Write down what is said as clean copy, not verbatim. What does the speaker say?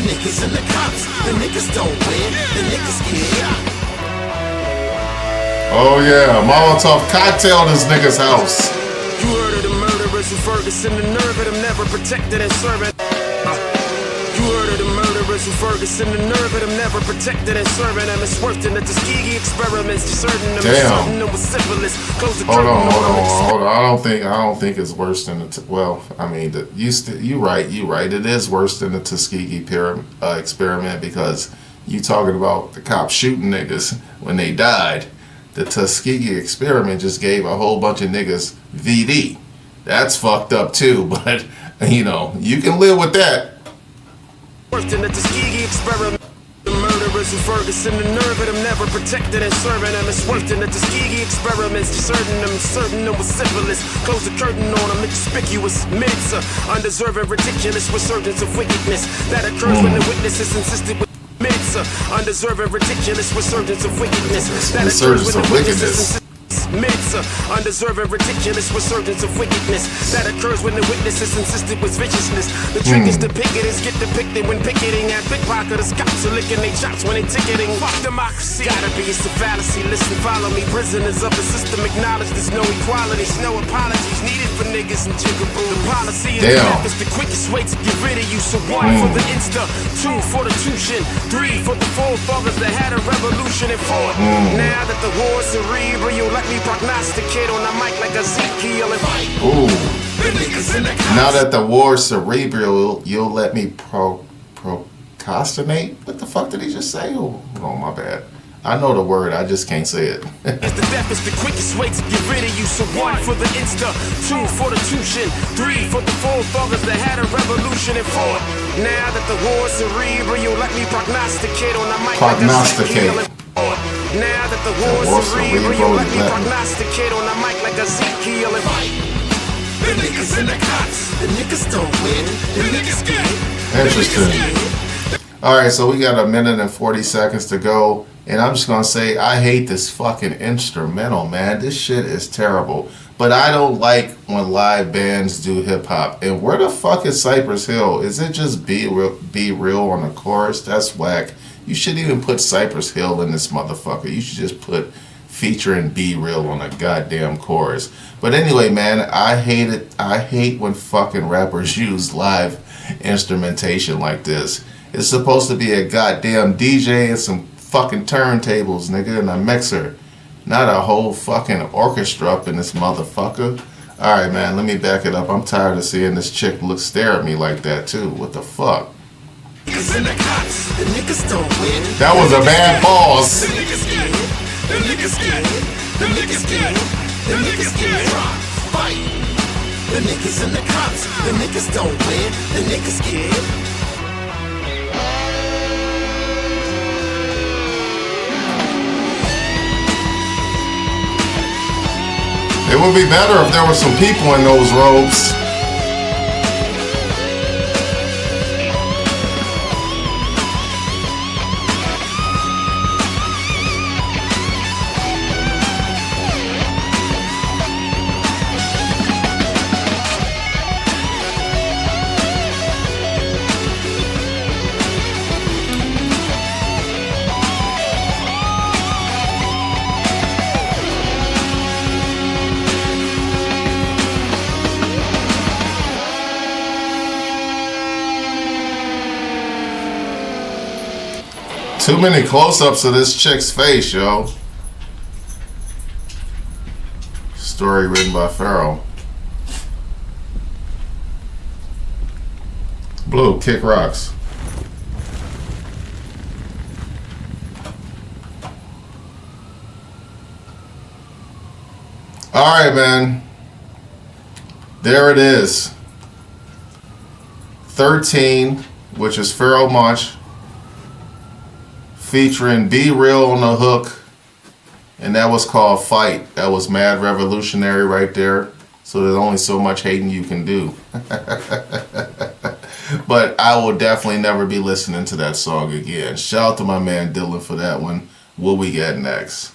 The niggas and the cops, the niggas don't win, the niggas get shot. Oh yeah, Molotov cocktail this nigga's house. You heard of the murderers in Ferguson, the nerve of them never protected and serving. You heard of the murderers in Ferguson, the nerve of them never protected and serving them. It's worse than the Tuskegee experiments, deserting them, insulting them with syphilis. Close the curtain on them. I don't think it's worse than the. Well, I mean, you right. It is worse than the Tuskegee experiment because you talking about the cops shooting niggas when they died. The Tuskegee experiment just gave a whole bunch of niggas VD. That's fucked up too, but you know, you can live with that. Worse than the Tuskegee experiment. The murderers in Ferguson, the nerve of them never protected and serving them. It's worse than the Tuskegee experiments, deserting them, inserting them with syphilis. Close the curtain on them, inconspicuous. Minutes of undeserving, ridiculous resurgence of wickedness that occurs when the witnesses insisted with. Minutes of undeserving, ridiculous resurgence of wickedness that occurs when the witnesses. Minutes of undeserving, ridiculous resurgence of wickedness that occurs when the witnesses insisted was viciousness. The trick is the picketers get depicted when picketing at pickpocketers. Cops are licking they chops when they ticketing. Fuck democracy. Gotta be, it's a fallacy. Listen, follow me. Prisoners of the system acknowledge there's no equality. There's no apologies needed for niggas and jigaboo. The policy is death is the quickest way to get rid of you. So 1 for the Insta, 2 for the tuition, 3 for the forefathers that had a revolution, and 4 now that the war's cerebral, you let me prognosticate on the mic like Ezekiel and fight. Ooh. The niggas in the cops. Now that the war's cerebral, you'll let me procrastinate? What the fuck did he just say? Oh, my bad. I know the word, I just can't say it. As the death is the quickest way to get rid of you. So 1 for the Insta, 2 for the tuition, 3 for the forefathers that had a revolution, and 4 now that the war's cerebral, you let me prognosticate on the mic like Ezekiel and now that the war's cerebral, you let me prognosticate on the mic like Ezekiel and fight. The niggas and the cops, the niggas don't win, the niggas get. Interesting. Alright, so we got 1 minute and 40 seconds to go. And I'm just going to say, I hate this fucking instrumental, man. This shit is terrible. But I don't like when live bands do hip-hop. And where the fuck is Cypress Hill? Is it just Be Real on the chorus? That's whack. You shouldn't even put Cypress Hill in this motherfucker. You should just put featuring Be Real on a goddamn chorus. But anyway, man, I hate it. I hate when fucking rappers use live instrumentation like this. It's supposed to be a goddamn DJ and some fucking turntables, nigga, and a mixer. Not a whole fucking orchestra up in this motherfucker. Alright, man, let me back it up. I'm tired of seeing this chick stare at me like that, too. What the fuck? That was a bad pause. The niggas and the cops, the niggas don't win, the niggas get. It would be better if there were some people in those robes. Too many close-ups of this chick's face, yo. Story written by Pharoahe. Blue, kick rocks. Alright, man. There it is. 13, which is Pharoahe Monch, featuring Be Real on the hook, and that was called Fight. That was mad revolutionary right there. So there's only so much hating you can do. But I will definitely never be listening to that song again. Shout out to my man Dylan for that one. What we got next?